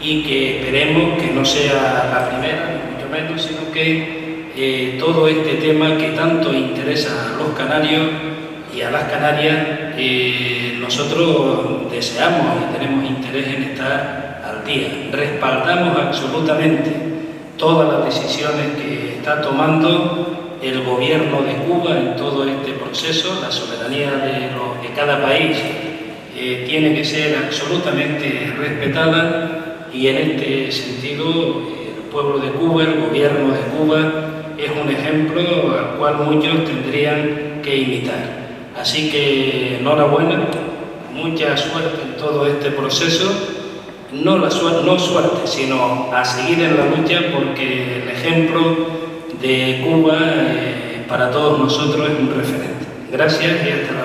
Speaker 1: y que esperemos que no sea la primera, ni mucho menos, sino que todo este tema que tanto interesa a los canarios y a las Canarias, nosotros deseamos y tenemos interés en estar al día. Respaldamos absolutamente todas las decisiones que está tomando el gobierno de Cuba en todo este proceso. La soberanía de cada país tiene que ser absolutamente respetada, y en este sentido el pueblo de Cuba, el gobierno de Cuba, es un ejemplo al cual muchos tendrían que imitar. Así que enhorabuena, mucha suerte en todo este proceso, no suerte, sino a seguir en la lucha, porque el ejemplo de Cuba para todos nosotros es un referente. Gracias y hasta la